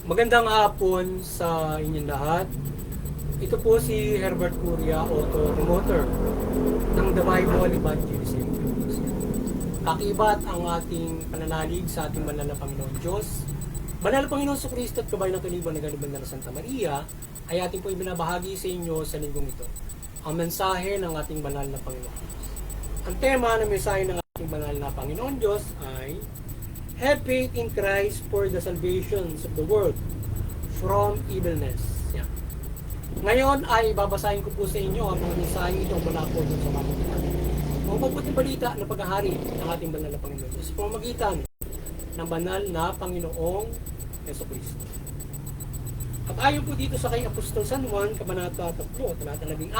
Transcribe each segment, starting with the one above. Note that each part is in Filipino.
Magandang hapon sa inyong lahat. Ito po si Herbert Curia, author-promoter ng The Bible Evangelism. Kakibat ang ating pananalig sa ating banal na Panginoon Diyos. Banal na Panginoon Kristo at Kabay ng Tuliban na Galibang na Santa Maria ay ating po ibinabahagi sa inyo sa linggong ito. Ang mensahe ng ating banal na Panginoon Diyos. Ang tema ng mensahe ng ating banal na Panginoon Diyos ay have faith in Christ for the salvations of the world from evilness. Yan. Ngayon ay babasahin ko po sa inyo ang mga mensahe ito mula po sa pamamagitan. Ang mabuting balita na paghahari ng ating banal na Panginoon Diyos sa pamamagitan ng banal na Panginoong Jesucristo. At ayon po dito sa kay Apostol San Juan, Kabanata 3, talata 16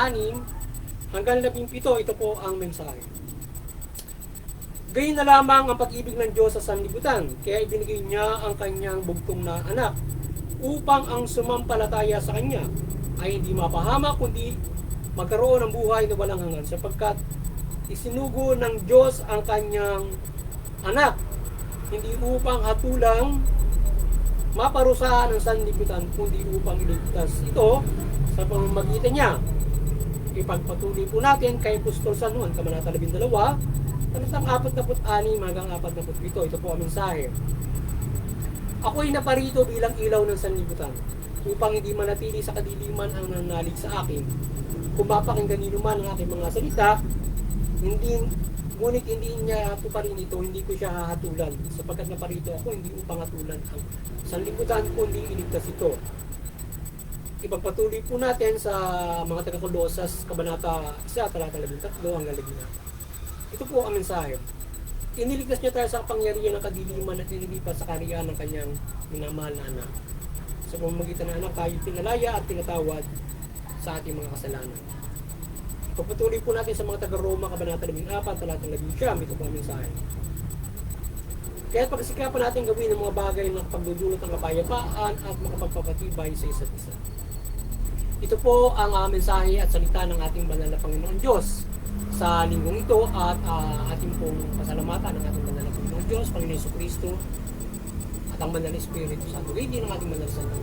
hanggang 17, ito po ang mensahe. Gayon na lamang ang pag-ibig ng Diyos sa sanlibutan, kaya ibinigay niya ang kanyang bugtong na anak, upang ang sumampalataya sa kanya ay hindi mapahamak, kundi magkaroon ng buhay na walang hanggan, sapagkat isinugo ng Diyos ang kanyang anak, hindi upang hatulang maparusahan ang sanlibutan, kundi upang iligtas ito sa pamamagitan niya. Ipagpatuloy po natin kay Apostol San Juan, Kabanata 12, talatang 46 hanggang 47. Ito po ang mensahe. Ako'y naparito bilang ilaw ng sanlibutan, upang hindi manatili sa kadiliman ang nanalig sa akin. Kung mapakinggan niyo man ang aking mga salita, ngunit hindi niya po pa rin ito, hindi ko siya hahatulan, sapagkat naparito ako hindi upang hatulan ang sanlibutan, kundi iligtas ito. Ipagpatuloy po natin sa mga taga-Kolosas, Kabanata 1, talata 13 hanggang 14. Ito po ang mensahe. Iniligtas niya tayo sa kapangyarihan ng kadiliman at inilipat sa kaharian ng kanyang minamahal na anak. Sa pamamagitan ng anak, tayo pinalaya at pinatawad sa ating mga kasalanan. Pagpatuloy po natin sa mga taga-Roma, Kabanata 14, talata 11. Ito po ang mensahe. Kaya pagsikapan natin gawin ang mga bagay na pagdudulot ng kapayapaan at makapagpapatibay sa isa't isa. Ito po ang mensahe at salita ng ating banal na Panginoon Diyos sa linggong ito, at ating pong pasalamatan ng ating banal na Panginoon Diyos, Panginoon Jesucristo, at ang banal na Espiritu Santo. Hindi ng ating banal na Santo.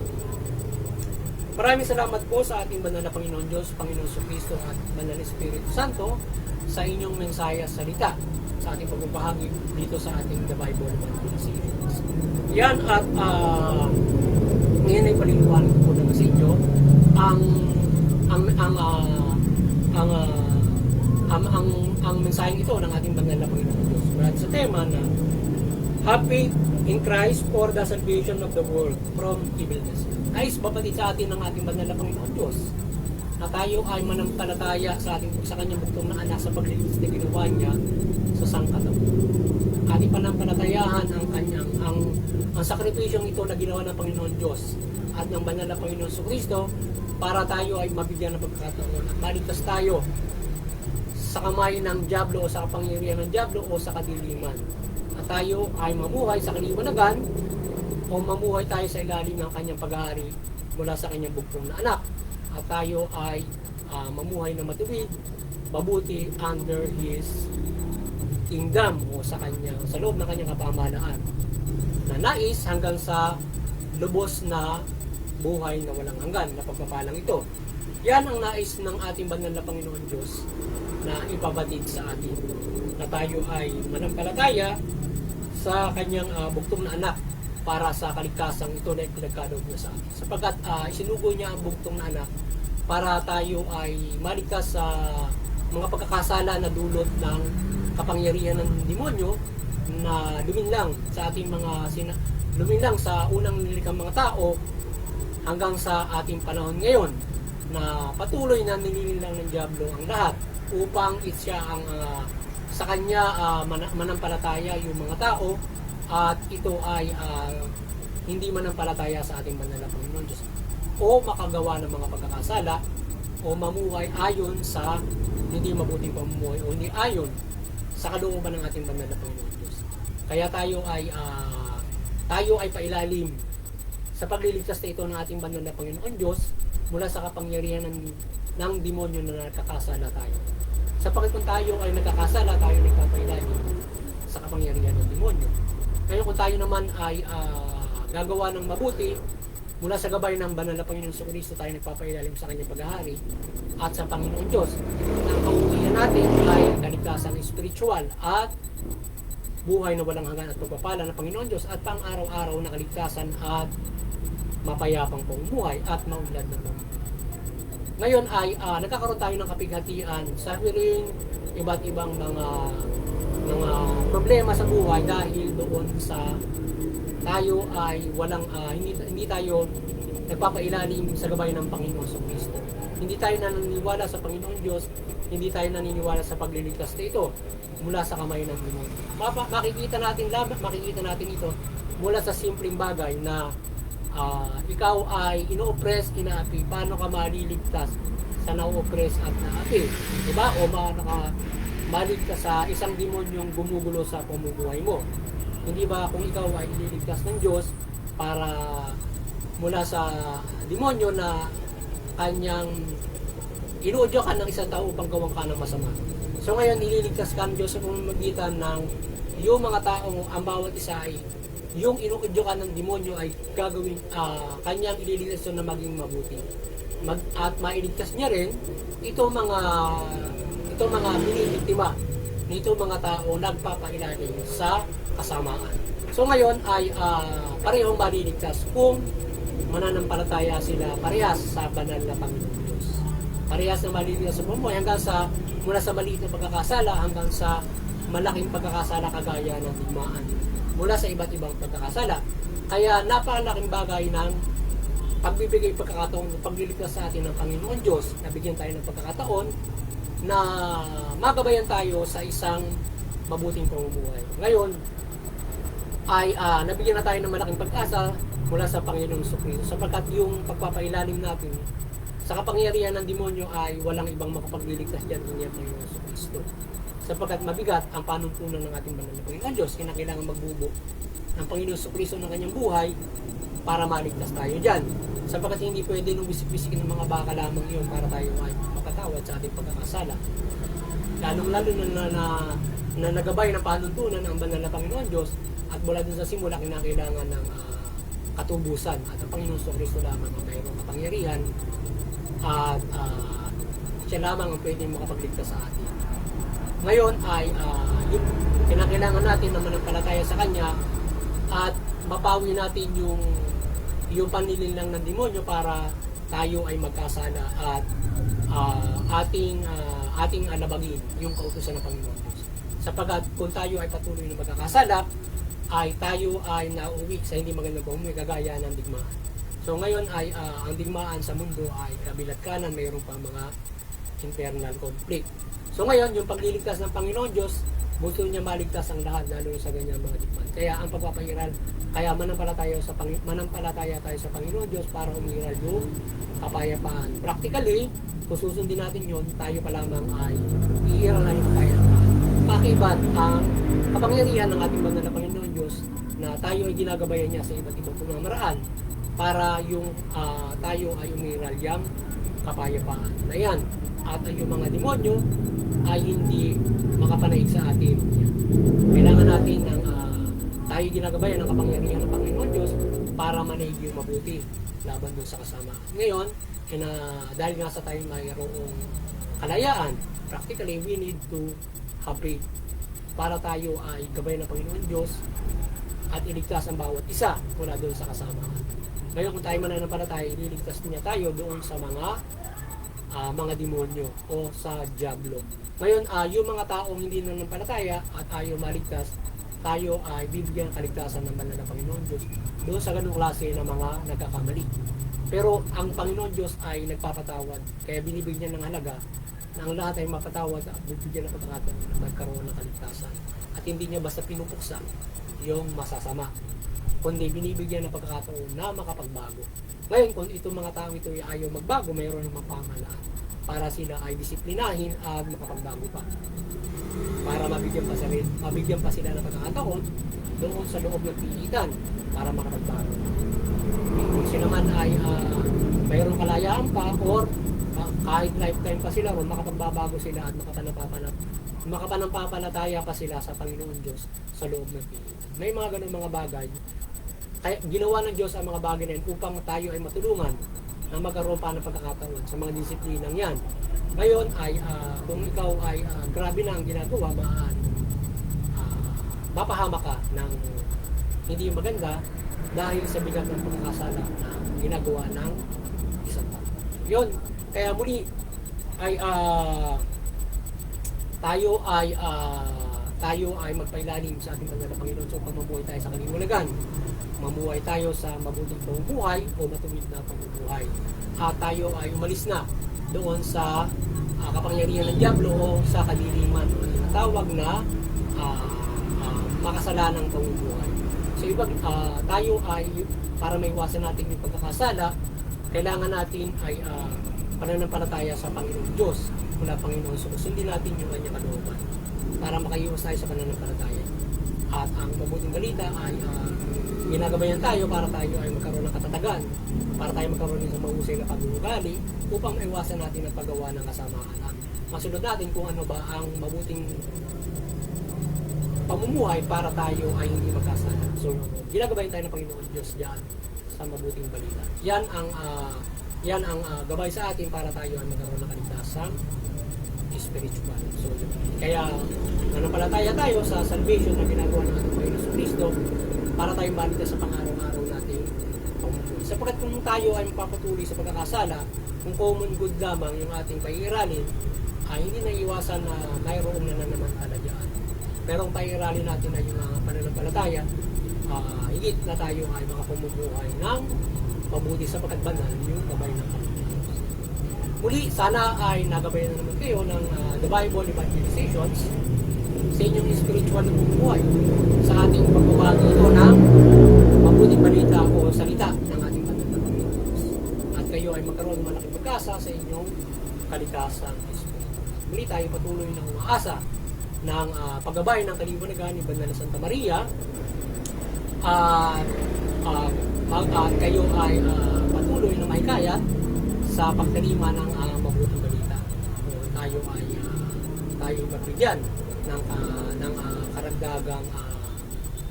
Maraming salamat po sa ating banal na Panginoon Diyos, Panginoon Jesucristo, at banal na Espiritu Santo sa inyong mensahe at salita sa ating pagbabahagi dito sa ating The Bible Series. Yan, at ngayon ay paliliwanag ko po naman sa inyo ang mensaheng ito ng ating banal na Panginoon Diyos. Mula sa tema na have faith in Christ for the salvation of the world from evilness. Ay babatid sa atin ng ating banal na Panginoon Diyos na tayo ay manampalataya sa kanyang bugtong na anak sa pagliligtas na ginawa niya sa sangkatauhan. Ating panampalatayahan ang sakripisyong ito na ginawa ng Panginoon Diyos at ng banal na Panginoon Jesucristo para tayo ay mabigyan ng pagkakataon at maligtas tayo sa kamay ng dyablo o sa kapangyarihan ng dyablo o sa kadiliman. At tayo ay mamuhay sa kaliwanagan o mamuhay tayo sa ilalim ng kanyang pag-aari mula sa kanyang bugtong na anak. At tayo ay mamuhay na matuwid, mabuti under His kingdom o sa loob ng kanyang kapamahalaan na nais hanggang sa lubos na buhay na walang hanggan na pagpapalang ito. Yan ang nais ng ating banal na Panginoon Diyos na ipabatid sa atin, na tayo ay manampalataya sa kanyang bugtong na anak para sa kaligtasang ito na ipinagkaloob niya sa atin. Sapagkat isinugo niya ang bugtong na anak para tayo ay maligtas sa mga pagkakasala na dulot ng kapangyarihan ng demonyo na luminlang sa ating luminlang sa unang nililikang mga tao hanggang sa ating panahon ngayon, na patuloy na nilililang ng dyablo ang lahat upang siya ang sa kanya manampalataya yung mga tao, at ito ay hindi manampalataya sa ating banal na Panginoon Diyos o makagawa ng mga pagkakasala o mamuhay ayon sa hindi mabuting pamumuhay o hindi ayon sa kalooban ng ating banal na Panginoon Diyos. Kaya tayo ay pailalim sa pagliligtas na ito ng ating banal na Panginoon Diyos mula sa kapangyarihan ng demonyo na nakakasala tayo. Sapagkat kung tayo ay nagkakasala, tayo nagpapailalim sa kapangyarihan ng demonyo. Ngayon kung tayo naman ay gagawa ng mabuti, Mula sa gabay ng banal na Panginoong Jesucristo tayo nagpapailalim sa kanyang paghahari at sa Panginoon Diyos. Ang kauuwihan natin ay kaligtasan spiritual at buhay na walang hanggan at pagpapala ng Panginoon Diyos at pang-araw-araw na kaligtasan at mapayapang pamumuhay at maunlad na pamumuhay. Ngayon ay nagkakaroon tayo ng kapighatian sa hiring iba't ibang mga problema sa buhay dahil doon sa tayo ay walang hindi tayo nagpapailalim sa gabay ng Panginoon sa Kristo. Hindi tayo naniniwala sa Panginoon Diyos, hindi tayo naniniwala sa pagliligtas nito mula sa kamay ng demonyo. Makikita natin ito mula sa simpleng bagay na ikaw ay ino-oppress, inaapi. Paano ka maliligtas sa na-oppress at naapi? Diba? O paano ka maligtas sa isang demonyong gumugulo sa pamumuhay mo? Hindi ba kung ikaw ay ililigtas ng Diyos para mula sa demonyo na kanyang inuudyo ka ng isang tao upang gawang ka ng masama. So ngayon, ililigtas ka ng Diyos sa pamamagitan ng yung mga taong ang bawat isa ay yung inuudyo ka ng demonyo ay gagawin, kanyang ililigtas na maging mabuti. At mailigtas niya rin itong mga binibiktima nito mga tao nagpapailalim sa kasamaan. So ngayon ay parehong maliligtas kung mananampalataya sila parehas sa banal na Panginoon Diyos. Parehas na maliligtas sa pamumuhay hanggang sa mula sa maliit na pagkakasala hanggang sa malaking pagkakasala kagaya ng digmaan. Mula sa iba't ibang pagkakasala. Kaya napakalaking bagay ng pagbibigay pagkakataon ng pagliligtas sa atin ng Panginoon Diyos. Nabigyan tayo ng pagkakataon na magabayan tayo sa isang mabuting pamumuhay. Ngayon ay nabigyan na tayo ng malaking pag-asa mula sa Panginoong Jesucristo sapagkat yung pagpapailalim natin sa kapangyarihan ng demonyo ay walang ibang makapagliligtas dyan kundi ang Panginoong Jesucristo. Sapagkat mabigat ang panuntunan ng ating banal na Panginoon Diyos, kinakailangan magbubo ng Panginoong Jesucristo ng kanyang buhay para maligtas tayo dyan. Sapagkat hindi pwede nung bisik-bisikin ng mga baka lamang yun para tayo ay mapatawad sa ating pagkakasala. Lalong-lalo na nagabay ng panuntunan ng banal na Panginoon Diyos at mula dun sa simula kinakailangan ng katubusan at ang Panginoon Jesucristo lamang ang mayroong kapangyarihan at siya lamang ang pwedeng makapagligtas sa atin. Ngayon ay kinakailangan natin na manampalataya sa Kanya at mapawi natin yung panlilinlang ng demonyo para tayo ay magkasala at ating alabagin yung kautusan ng Panginoon Diyos. Sapagkat kung tayo ay patuloy na magkakasala, ay tayo ay nauwi sa hindi magandang pamumuhay kagaya ng digmaan. So ngayon ay ang digmaan sa mundo ay kabilat kanan, mayroon pa mga internal conflict. So ngayon, yung pagliligtas ng Panginoon Diyos, gusto niya maligtas ang lahat, lalo sa ganyan mga digmaan. Kaya ang pagpapairal, kaya manampalataya tayo sa Panginoon Diyos para umiral yung kapayapaan. Practically, kung susundin natin yun, tayo pa lamang ay iiral na yung kapayapaan. Pakibat ang kapangyarihan ng ating banal na Panginoon Diyos na tayo ay ginagabayan niya sa iba't ibang pamamaraan para yung tayo ay umiral yung kapayapaan na yan. At yung mga demonyo ay hindi makapanaig sa atin. Kailangan natin ng tayo ginagabayan ng kapangyarihan ng Panginoon Diyos para manaig yung mabuti laban dun sa kasama. Ngayon, dahil nga sa tayo mayroong kalayaan, practically we need to have faith para tayo ay gabayan ng Panginoon Diyos at iligtas ang bawat isa mula doon sa kasama. Ngayon kung tayo mananampalataya, ililigtas niya tayo doon sa mga demonyo o sa diablo. Ngayon, yung mga taong hindi nananampalataya at ayaw maligtas, tayo ay bibigyan ng kaligtasan ng banal na Panginoon Diyos doon sa ganung klase ng mga nagkakamali. Pero ang Panginoon Diyos ay nagpapatawad, kaya binibigyan ng halaga na ang lahat ay mapatawad at bibigyan ng pagkakataon na magkaroon ng kaligtasan. At hindi niya basta pinupuksa yung masasama, kundi binibigyan ng pagkakataon na makapagbago. Ngayon, kung itong mga tao ito ay ayaw magbago, mayroon ng pamahalaan para sila ay disiplinahin at makapagbago pa. Para mabigyan pa sila ng pagkakataon doon sa loob ng pilitan para makapagbago. Kung sila man ay mayroong kalayaan pa or kahit lifetime pa sila o makapagbabago sila at makapanampalataya pa sila sa Panginoon Diyos sa loob ng pilitan. May mga ganun mga bagay kaya ginawa ng Diyos ang mga bagay na yan upang tayo ay matulungan na magkaroon pa ng pagkakataon sa mga disiplinang yan. Ngayon ay kung ikaw ay grabe na ang ginagawa, mapahama ka ng hindi maganda dahil sa bigat ng pagkakasala na ginagawa ng isang tao. Yun, kaya muli ay tayo ay magpailalim sa ating banal na Panginoon so mamuhay tayo sa kaliwanagan. Mamuhay tayo sa mabuting pamumuhay o matuwid na pamumuhay. At tayo ay umalis na doon sa kapangyarihan ng dyablo o sa kadiliman o tinatawag na makasalanang pamumuhay. So tayo ay para maiwasan natin yung pagkakasala, kailangan natin ay pananampalataya sa Panginoon Diyos mula Panginoon. So sundin natin yung kanyang kalooban para makaiwas tayo sa pananampalataya. At ang mabuting balita ay ginagabayan tayo para tayo ay magkaroon ng katatagan, para tayo magkaroon ng mahusay na pag-uugali upang maiwasan natin ang paggawa ng kasamaan. At masunod natin kung ano ba ang mabuting pamumuhay para tayo ay hindi magkasala. So, ginagabayan tayo ng Panginoon Diyos diyan sa mabuting balita. Yan ang gabay sa atin para tayo ay magkaroon ng kaligtasan spiritual. So, kaya nanampalataya tayo sa salvation na ginagawa ng ating Panginoon Kristo para tayo maligtas sa pang-araw-araw nating pamumuhay. Sapagkat kung tayo ay mapapatuloy sa pagkakasala, kung common good lamang yung ating pag-iiralin, ay hindi na iwasan na mayroong nananamantala dyan. Pero ang pag-iiralin natin ay yung pananampalataya, higit na tayo ay makapamumuhay ng mabuti sapagkat banal yung gabay ng Panginoon. Muli, sana ay nagabayan na naman kayo ng The Bible Evangelizations sa inyong spiritual na bumubuhay sa ating pagbabagi ito ng mabuting balita o salita ng ating banal na Panginoon. At kayo ay magkaroon ng malaking pagkasa sa inyong kaligtasang espiritu. Muli tayo patuloy na umaasa ng paggabay ng kaliwanagan ni Banal na Santa Maria at kayo ay patuloy na mahikayat sa pagtalima ng mabuting balita. So, tayo ay magbigyan ng karagdagang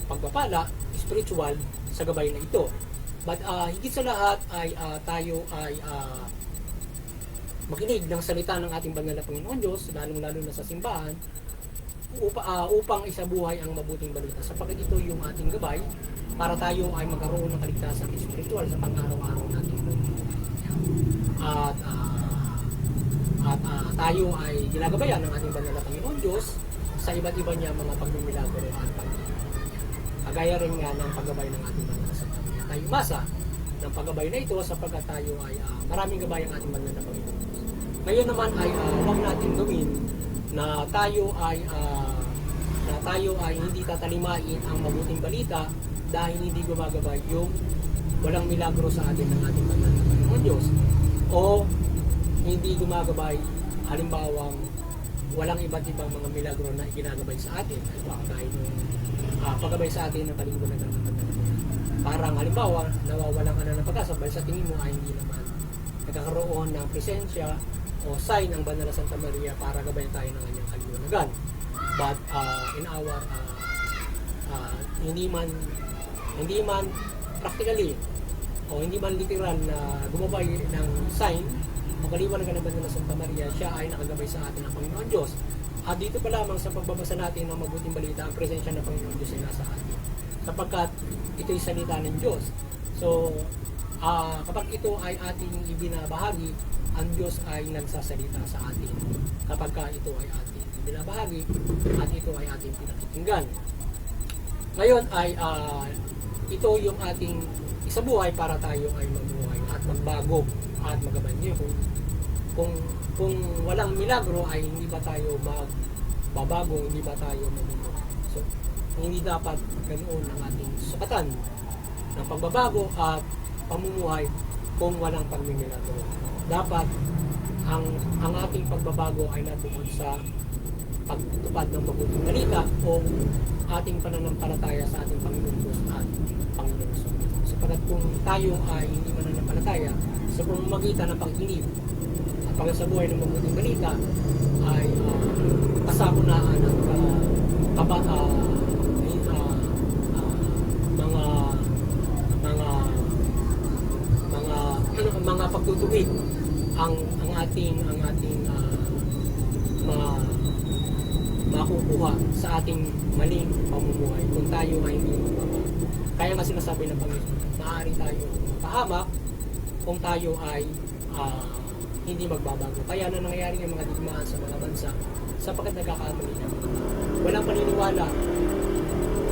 pagpapala spiritual sa gabay na ito. But higit sa lahat ay tayo ay makinig ng salita ng ating banal na Panginoon Diyos, lalong-lalo na sa simbahan, upang isabuhay ang mabuting balita. Sapagkat ito yung ating gabay para tayo ay magkaroon ng kaligtasan spiritual sa pang-araw-araw natin. At tayo ay ginagabayan ng ating banal na Panginoon Diyos sa iba't iba niya mga pagmimilagro at pagmimilagro. Kagaya rin nga ng paggabay ng ating banal na Santa Maria. Tayo umasa ng paggabay na ito sapagkat tayo ay maraming gabay ang ating banal na Panginoon Diyos. Ngayon naman ay huwag natin gawin na tayo ay hindi tatalimain ang mabuting balita dahil hindi gumagabay yung walang milagro sa atin ng ating banal na Panginoon Diyos. O hindi gumagabay, halimbawang walang iba't ibang mga milagro na ginagabay sa atin. Kagaya ng paggabay sa atin ng kaliwanagan ng Panginoon. Parang halimbawa, nawawalan ka na ng pag-asa, sa tingin mo ay hindi naman nagkakaroon ng presensya o sign ng Banal na Santa Maria para gabayan tayo ng kanyang kaliwanagan. But in our hindi man practically o hindi man literal na gumabay ng sign o kaliwanagan ng Banal na Santa Maria, siya ay nakagabay sa atin ng Panginoon Diyos. At dito pa lamang sa pagbabasa natin ng mabuting balita, ang presensya ng Panginoon Diyos ay nasa atin. Sapagkat ito'y salita ng Diyos. So, kapag ito ay ating ibinabahagi, ang Diyos ay nagsasalita sa atin. Kapag ito ay ating ibinabahagi at ito ay ating pinakikinggan. Ngayon ay ito yung ating isabuhay para tayo ay mabuhay at magbago at magabayan niyo. Kung walang milagro ay hindi ba tayo magbabago, hindi ba tayo mabubuhay. So, hindi dapat ganoon ang ating sukatan ng pagbabago at pamumuhay kung walang pagmimilagro. Dapat ang ating pagbabago ay natuon sa pagtutupad ng mabuting balita o ating pananampalataya sa ating Panginoon Diyos at Panginoon Yesu. Sapagkat kung tayo ay hindi mananampalataya sa pamamagitan ng pag-inib at pagsabuhay ng mabuting balita ay kasagunaan ng mga mga pagtutuwid ang ating makukuha sa ating maling pamumuhay kung tayo ay hindi magbabago. Kaya nga sinasabi ng Panginoon, maaari tayo mapahamak kung tayo ay hindi magbabago. Kaya na nangyayari yung mga digmaan sa mga bansa sapagkat nagkakamali na. Walang paniniwala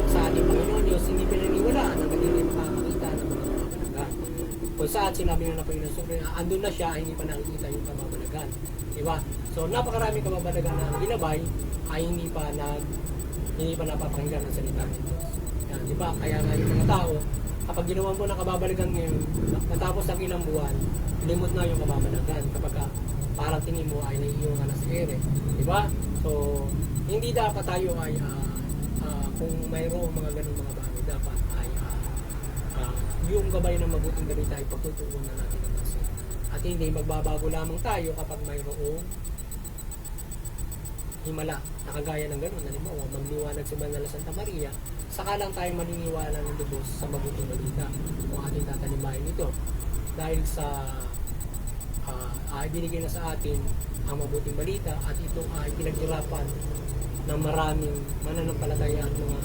sa ating Panginoon Diyos, hindi pinaniwalaan ang kanila makakakita ng mga kamamalagan. Kung saan sinabi na ng Panginoon Sobre, andun na siya, hindi pa nakikita yung kamamalagan. Diba? So napakarami kamamalagan na ginabay ay hindi pa napapakinggan ng salita ng Diyos. Yan, diba? Kaya nga yung mga tao, kapag ginawa mo ng kababalagan ngayon, matapos ang ilang buwan, limot na yung kababalagan kapag parang tingin mo ay naiiwan ka na sa ere. Diba? So, hindi dapat tayo ay kung mayroong mga ganung mga bagay, dapat ay yung gabay ng mabuting balita ay pagtutuunan natin ang nasa. At hindi magbabago lamang tayo kapag mayroong himala na kagaya ng ganun. Halimbawa, magliwanag si Banal na Santa Maria, saka lang tayo maniniwala ng lubos sa mabuting balita kung ating tatalimahin ito. Dahil sa binigay na sa atin ang mabuting balita at ito ay pinaghirapan ng maraming mananampalataya at mga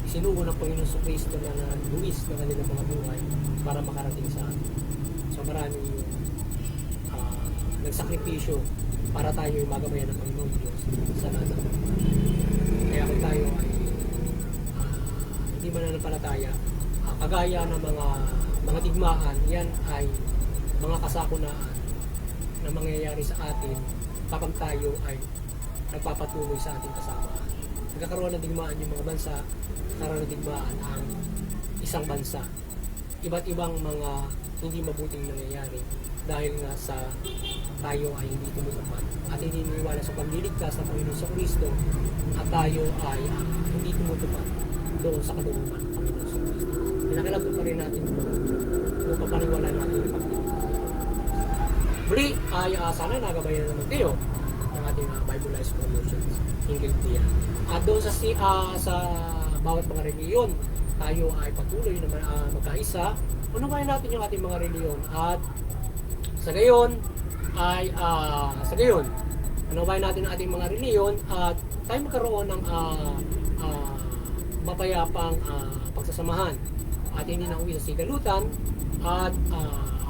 sinugo ng Panginoon Kristo na nagbuwis ng kanilang mga buhay para makarating sa atin. So maraming nagsakripisyo para tayo ay magabayan ng Panginoon Diyos sa lahat ng mga. Kaya kung tayo ay hindi mananampalataya, kagaya ng mga digmaan, yan ay mga kasakunaan na mangyayari sa atin kapag tayo ay nagpapatuloy sa ating kasamaan. Nagkakaroon ng digmaan yung mga bansa, nagkakaroon ng digmaan ang isang bansa. Iba't ibang mga hindi mabuting nangyayari dahil nga sa tayo ay hindi tumutupad at hindi niniwala sa pagliligtas ng Panginoon sa Kristo at tayo ay hindi tumutupad doon sa kalooban ng Panginoon sa Kristo. Pinakilabot pa rin natin kung papaniwala natin yung pagliligtas. Muli ay sana nagabayan naman kayo ng ating Bible Life Promotions hinggil diyan. At doon sa bawat mga reliyon, tayo ay patuloy na magkaisa. Unawain natin yung ating mga reliyon at sa gayon unawain natin ang ating mga reliyon at tayo magkaroon ng mapayapang pagsasamahan at hindi na uwi sa sigalutan at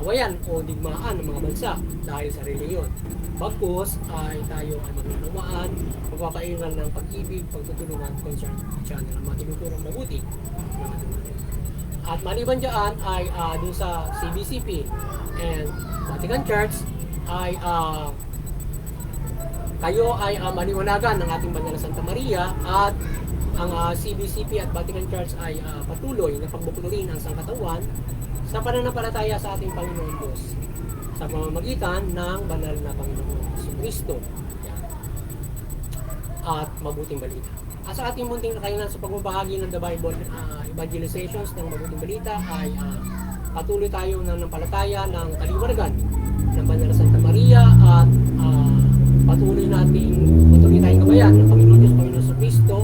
awayan o digmaan ng mga bansa dahil sa reliyon. Bagkus ay tayo ay magnanawaan, magpapairal ng pag-ibig, pagtutulungan, concern, channel, ang mga tinuturong mabuti. At maliban dyan ay dun sa CBCP and Vatican Church ay tayo ay maliwanagan ng ating Banal na Santa Maria at ang CBCP at Vatican Church ay patuloy na pagbuklodin ang sangkatawan sa pananampalataya sa ating Panginoon Diyos sa pamamagitan ng banal na Panginoon Kristo at mabuting balita. At sa ating munting kakayanan sa pagbabahagi ng The Bible evangelizations ng mabuting balita ay patuloy tayo ng palataya ng kaliwanagan ng Banal na Santa Maria at patuloy tayong gabayan ng Panginoon Diyos, Panginoon sa Kristo,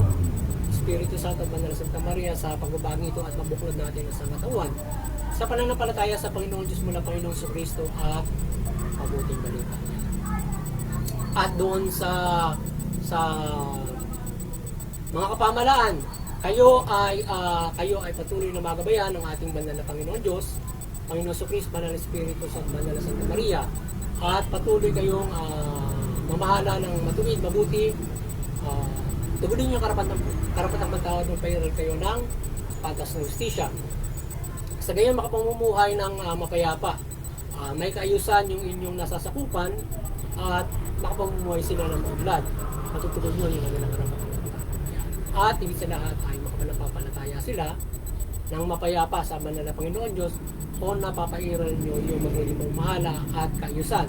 Espiritu Santo at Banal na Santa Maria sa pagbabahagi ito at mabuklod natin ang sangatawan sa pananampalataya sa Panginoon Diyos mula Panginoon sa Kristo at mabuting balita. At doon sa mga kapamalaan, kayo ay patuloy na magabayan ng ating banal na Panginoon Diyos, Panginoon sa Kristo, Banal na Espiritu sa Banal na Santa Maria, at patuloy kayong mamahala ng matuwid, mabuti, tugulin yung karapatang pantawad ng pairal kayo ng patas ng justisya. Sa gayon makapamumuhay ng mapayapa, may kaayusan yung inyong nasasakupan at makapamumuhay sila ng maunlad. Matutugod nyo yung kanilang karapatan. At higit sa lahat ay makapanampalataya sila ng mapayapa sa banal na Panginoon Diyos o napapairal nyo yung mabuting pamamahala at kaayusan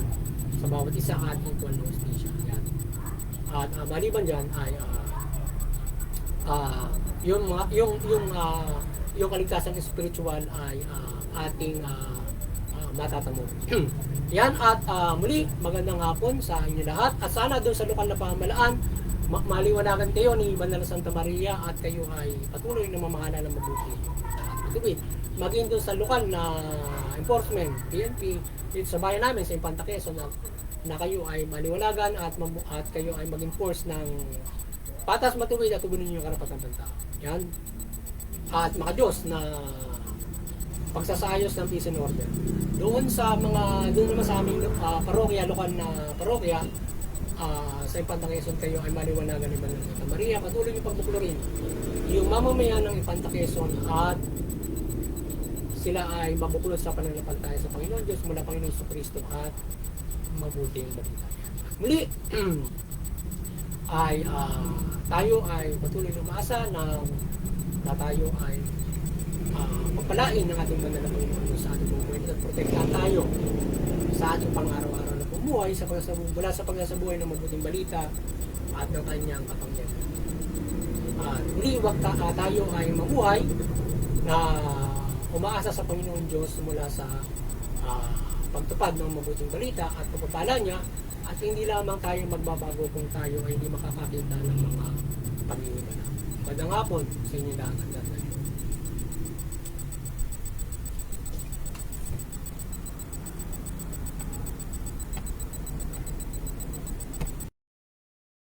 sa bawat isa at equal na justisya. At maliban dyan ay yung kaligtasan spiritual ay ating matatamo. Yan at muli magandang hapon sa inyo lahat at sana doon sa lokal na pamahalaan maliwanagan kayo ni Banal na Santa Maria at kayo ay patuloy na mamahala ng mabuti at matuwid. maging doon sa lokal na enforcement, PNP, dito sa bayan namin, sa Infanta Quezon, na kayo ay maliwanagan at kayo ay maging force ng patas, matuwid at tugunin yung karapatan ng tao. Yan. At makadiyos na pagsasayos ng peace and order. Doon naman sa aming parokya, lokal na parokya, sa Infanta Quezon, kayo ay maliwanagan ni Manang Santa Maria. Patuloy yung pagbuklurin yung mamamayan ng Infanta Quezon at sila ay mabuklod sa pananampalataya sa Panginoon Diyos mula Panginoon sa Kristo at mabuting balita. Muli, ay tayo ay patuloy na umaasa na tayo ay pagpalain ng ating banal na Panginoon sa ating buhay at protektahan tayo sa ating pang-araw-araw na pumuhay mula sa pagsasabuhay ng mabuting balita at ng kanyang kapangyarihan. Muli, wag tayo ay mamuhay na umaasa sa Panginoon Diyos mula sa pagtupad ng mabuting balita at pagpapala niya, at hindi lamang tayo magbabago kung tayo ay hindi makakakita ng mga pag-iwala. Magandang hapon sa inyo lahat.